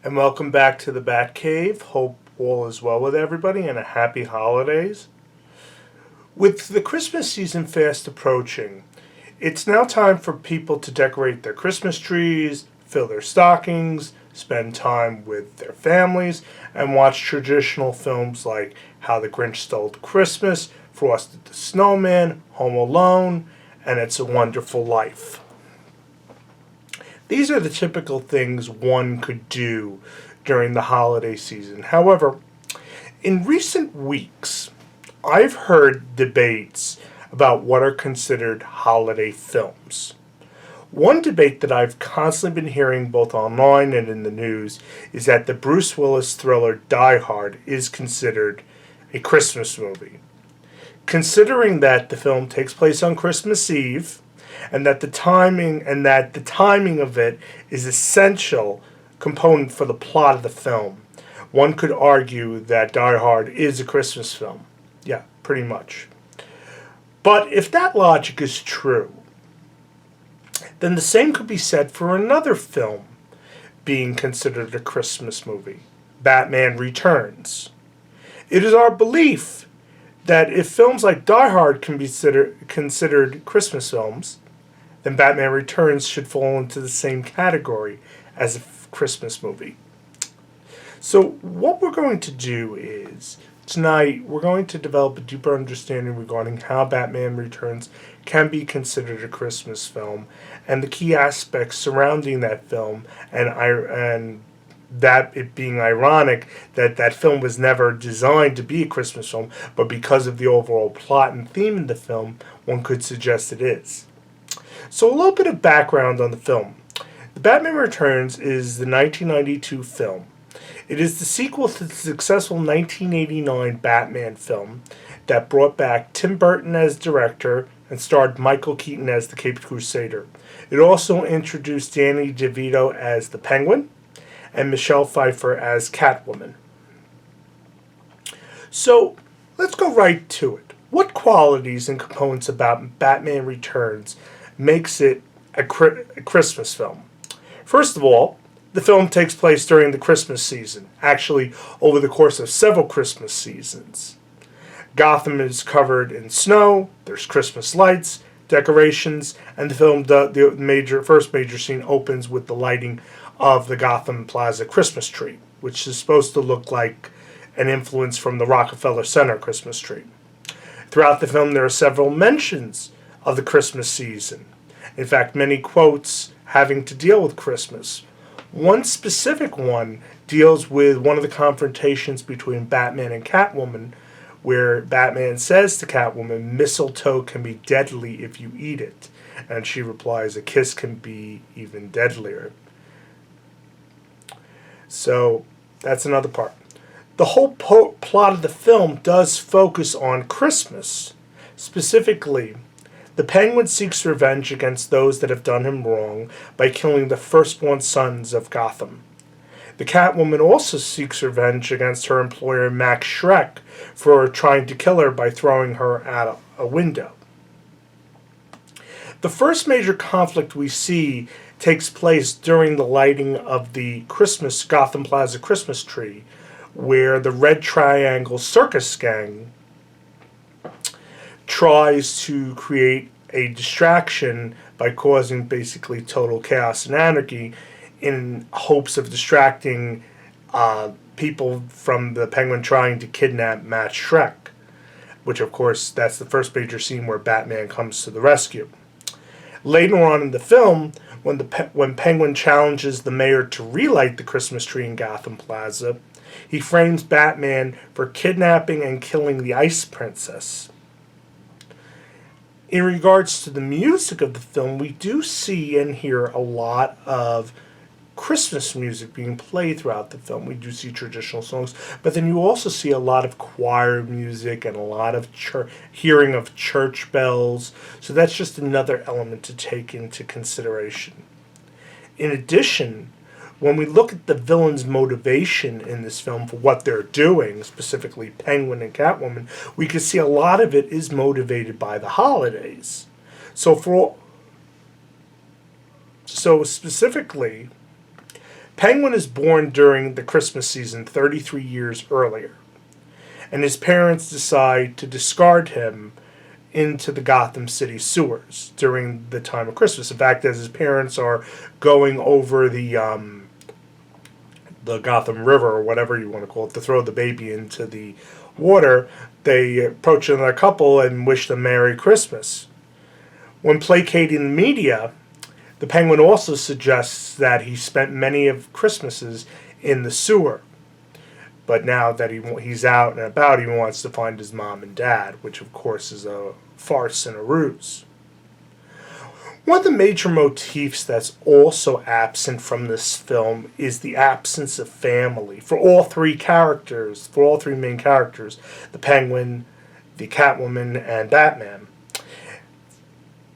And welcome back to the Bat Cave. Hope all is well with everybody and a happy holidays. With the Christmas season fast approaching, it's now time for people to decorate their Christmas trees, fill their stockings, spend time with their families, and watch traditional films like How the Grinch Stole Christmas, Frosty the Snowman, Home Alone, and It's a Wonderful Life. These are the typical things one could do during the holiday season. However, in recent weeks, I've heard debates about what are considered holiday films. One debate that I've constantly been hearing both online and in the news is that the Bruce Willis thriller Die Hard is considered a Christmas movie. Considering that the film takes place on Christmas Eve, and that the timing of it is essential component for the plot of the film. One could argue that Die Hard is a Christmas film. Yeah, pretty much. But if that logic is true, then the same could be said for another film being considered a Christmas movie, Batman Returns. It is our belief that if films like Die Hard can be considered Christmas films, then Batman Returns should fall into the same category as a Christmas movie. So what we're going to do is, tonight we're going to develop a deeper understanding regarding how Batman Returns can be considered a Christmas film, and the key aspects surrounding that film, and that it being ironic that that film was never designed to be a Christmas film, but because of the overall plot and theme of the film, one could suggest it is. So a little bit of background on the film. The Batman Returns is the 1992 film. It is the sequel to the successful 1989 Batman film that brought back Tim Burton as director and starred Michael Keaton as the Caped Crusader. It also introduced Danny DeVito as the Penguin and Michelle Pfeiffer as Catwoman. So let's go right to it. What qualities and components about Batman Returns makes it a Christmas film? First of all, the film takes place during the Christmas season, actually over the course of several Christmas seasons. Gotham is covered in snow, there's Christmas lights, decorations, and the film, the first major scene opens with the lighting of the Gotham Plaza Christmas tree, which is supposed to look like an influence from the Rockefeller Center Christmas tree. Throughout the film, there are several mentions of the Christmas season. In fact, many quotes having to deal with Christmas. One specific one deals with one of the confrontations between Batman and Catwoman, where Batman says to Catwoman, "Mistletoe can be deadly if you eat it." And she replies, "A kiss can be even deadlier." So that's another part. The whole plot of the film does focus on Christmas. Specifically, the Penguin seeks revenge against those that have done him wrong by killing the firstborn sons of Gotham. The Catwoman also seeks revenge against her employer Max Schreck for trying to kill her by throwing her out a window. The first major conflict we see takes place during the lighting of the Gotham Plaza Christmas tree, where the Red Triangle Circus Gang tries to create a distraction by causing basically total chaos and anarchy in hopes of distracting people from the Penguin trying to kidnap Max Schreck, which of course that's the first major scene where Batman comes to the rescue. Later on in the film, when Penguin challenges the mayor to relight the Christmas tree in Gotham Plaza, he frames Batman for kidnapping and killing the Ice Princess. In regards to the music of the film, we do see and hear a lot of Christmas music being played throughout the film. We do see traditional songs, but then you also see a lot of choir music and a lot of hearing of church bells. So that's just another element to take into consideration. In addition, when we look at the villain's motivation in this film for what they're doing, specifically Penguin and Catwoman, we can see a lot of it is motivated by the holidays. So specifically, Penguin is born during the Christmas season 33 years earlier, and his parents decide to discard him into the Gotham City sewers during the time of Christmas. In fact, as his parents are going over the Gotham River, or whatever you want to call it, to throw the baby into the water, they approach another couple and wish them Merry Christmas. When placating the media, the Penguin also suggests that he spent many of Christmases in the sewer. But now that he's out and about, he wants to find his mom and dad, which of course is a farce and a ruse. One of the major motifs that's also absent from this film is the absence of family for all three main characters, the Penguin, the Catwoman, and Batman.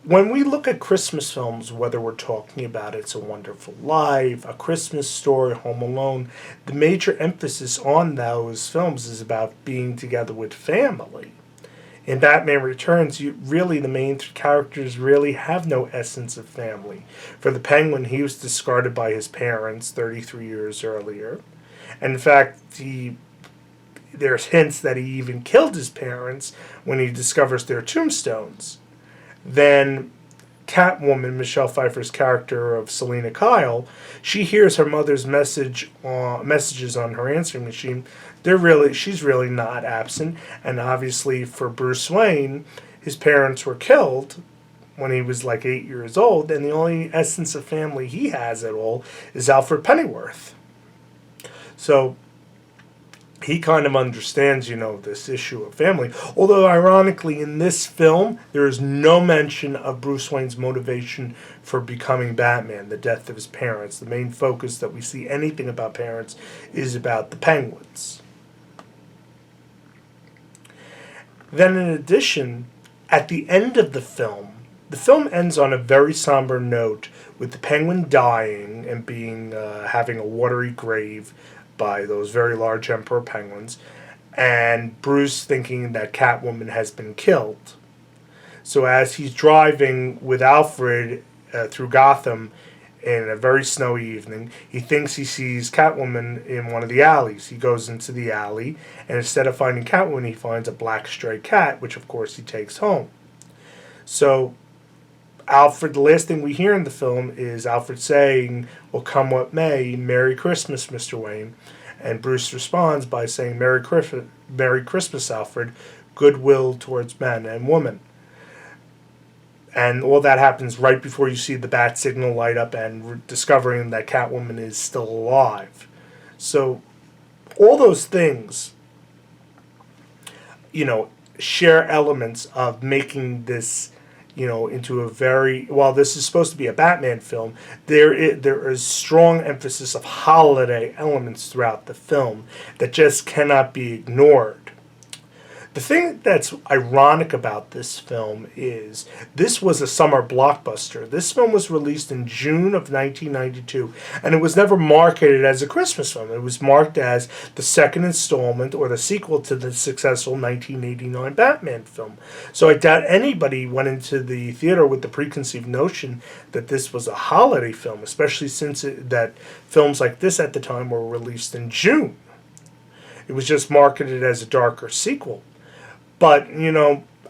When we look at Christmas films, whether we're talking about It's a Wonderful Life, A Christmas Story, Home Alone, the major emphasis on those films is about being together with family. In Batman Returns, the main three characters really have no essence of family. For the Penguin, he was discarded by his parents 33 years earlier. And in fact, there's hints that he even killed his parents when he discovers their tombstones. Then Catwoman, Michelle Pfeiffer's character of Selina Kyle, she hears her mother's messages on her answering machine. She's really not absent, and obviously for Bruce Wayne, his parents were killed when he was like 8 years old, and the only essence of family he has at all is Alfred Pennyworth. So he kind of understands, this issue of family. Although, ironically, in this film, there is no mention of Bruce Wayne's motivation for becoming Batman, the death of his parents. The main focus that we see anything about parents is about the Penguins. Then, in addition, at the end of the film ends on a very somber note with the Penguin dying and having a watery grave by those very large emperor penguins, and Bruce thinking that Catwoman has been killed. So as he's driving with Alfred through Gotham in a very snowy evening, he thinks he sees Catwoman in one of the alleys. He goes into the alley, and instead of finding Catwoman, he finds a black stray cat, which of course he takes home. So Alfred, the last thing we hear in the film is Alfred saying, "Well, come what may, Merry Christmas, Mr. Wayne." And Bruce responds by saying, Merry Christmas, Alfred, goodwill towards men and women." And all that happens right before you see the bat signal light up and discovering that Catwoman is still alive. So all those things, share elements of making this into a while this is supposed to be a Batman film, there is strong emphasis of holiday elements throughout the film that just cannot be ignored. The thing that's ironic about this film is this was a summer blockbuster. This film was released in June of 1992, and it was never marketed as a Christmas film. It was marked as the second installment or the sequel to the successful 1989 Batman film. So I doubt anybody went into the theater with the preconceived notion that this was a holiday film, especially since that films like this at the time were released in June. It was just marketed as a darker sequel. But,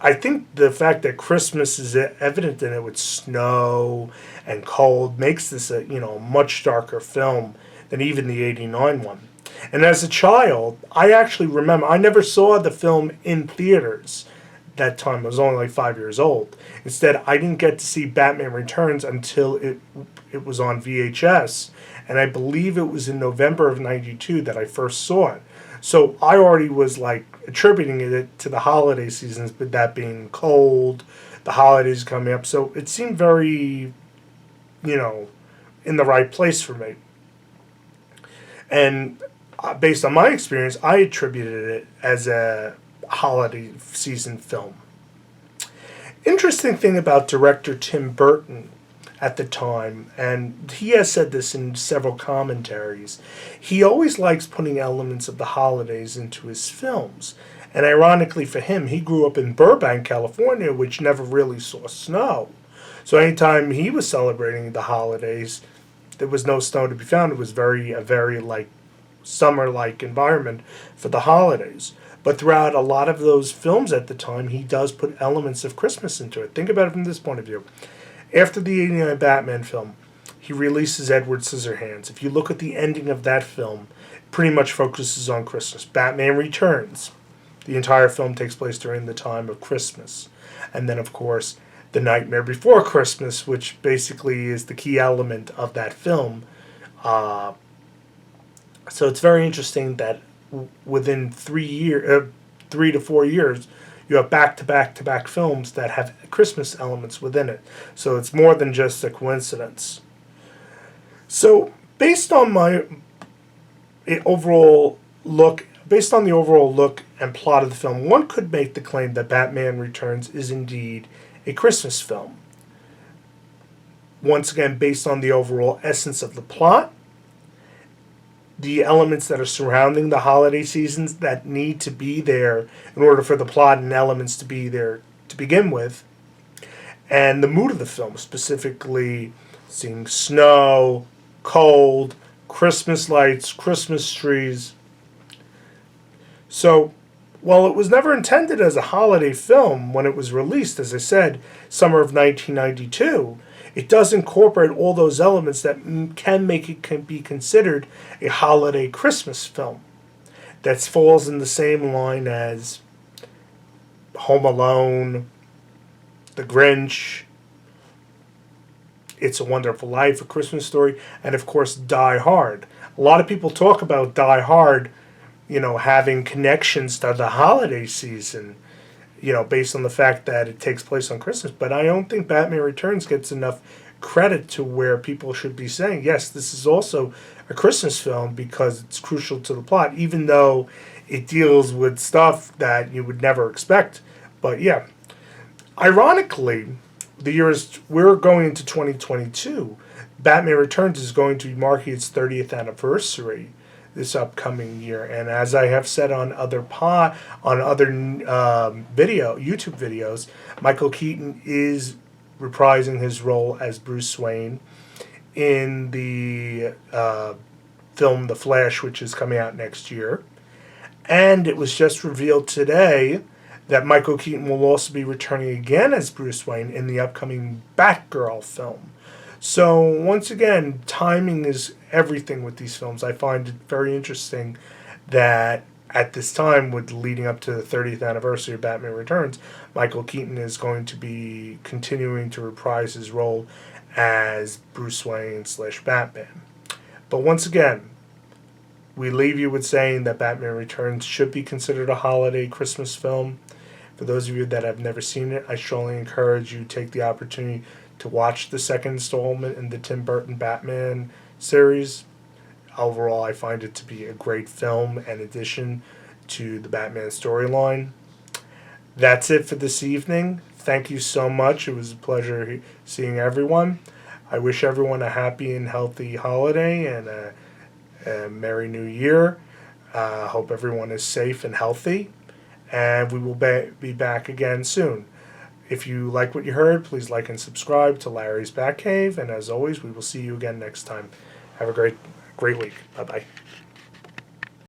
I think the fact that Christmas is evident in it with snow and cold makes this a much darker film than even the 89 one. And as a child, I actually remember, I never saw the film in theaters that time. I was only like 5 years old. Instead, I didn't get to see Batman Returns until it was on VHS. And I believe it was in November of 92 that I first saw it. So I already was attributing it to the holiday seasons, but that being cold, the holidays coming up. So it seemed very, in the right place for me. And based on my experience, I attributed it as a holiday season film. Interesting thing about director Tim Burton at the time, and he has said this in several commentaries, he always likes putting elements of the holidays into his films. And ironically for him, he grew up in Burbank, California, which never really saw snow. So anytime he was celebrating the holidays, there was no snow to be found. It was a very like summer-like environment for the holidays. But throughout a lot of those films at the time, he does put elements of Christmas into it. Think about it from this point of view. After the '89 Batman film, he releases Edward Scissorhands. If you look at the ending of that film, it pretty much focuses on Christmas. Batman Returns. The entire film takes place during the time of Christmas. And then, of course, The Nightmare Before Christmas, which basically is the key element of that film. So it's very interesting that within 3 to 4 years, you have back films that have Christmas elements within it. So it's more than just a coincidence. So based on the overall look and plot of the film, one could make the claim that Batman Returns is indeed a Christmas film. Once again, based on the overall essence of the plot, the elements that are surrounding the holiday seasons that need to be there in order for the plot and elements to be there to begin with, and the mood of the film, specifically seeing snow, cold, Christmas lights, Christmas trees. So, while it was never intended as a holiday film when it was released, as I said, summer of 1992, it does incorporate all those elements that can make it can be considered a holiday Christmas film. That falls in the same line as Home Alone, The Grinch, It's a Wonderful Life, A Christmas Story, and of course Die Hard. A lot of people talk about Die Hard, having connections to the holiday season, based on the fact that it takes place on Christmas. But I don't think Batman Returns gets enough credit to where people should be saying, yes, this is also a Christmas film because it's crucial to the plot, even though it deals with stuff that you would never expect. But yeah, ironically, we're going into 2022. Batman Returns is going to be marking its 30th anniversary this upcoming year, and as I have said on other YouTube videos, Michael Keaton is reprising his role as Bruce Wayne in the film The Flash, which is coming out next year. And it was just revealed today that Michael Keaton will also be returning again as Bruce Wayne in the upcoming Batgirl film. So, once again, timing is everything with these films. I find it very interesting that at this time, with leading up to the 30th anniversary of Batman Returns, Michael Keaton is going to be continuing to reprise his role as Bruce Wayne / Batman. But once again, we leave you with saying that Batman Returns should be considered a holiday Christmas film. For those of you that have never seen it, I strongly encourage you to take the opportunity to watch the second installment in the Tim Burton Batman series. Overall, I find it to be a great film and addition to the Batman storyline. That's it for this evening. Thank you so much. It was a pleasure seeing everyone. I wish everyone a happy and healthy holiday and a Merry New Year. Hope everyone is safe and healthy. And we will be back again soon. If you like what you heard, please like and subscribe to Larry's Batcave. And as always, we will see you again next time. Have a great week. Bye-bye.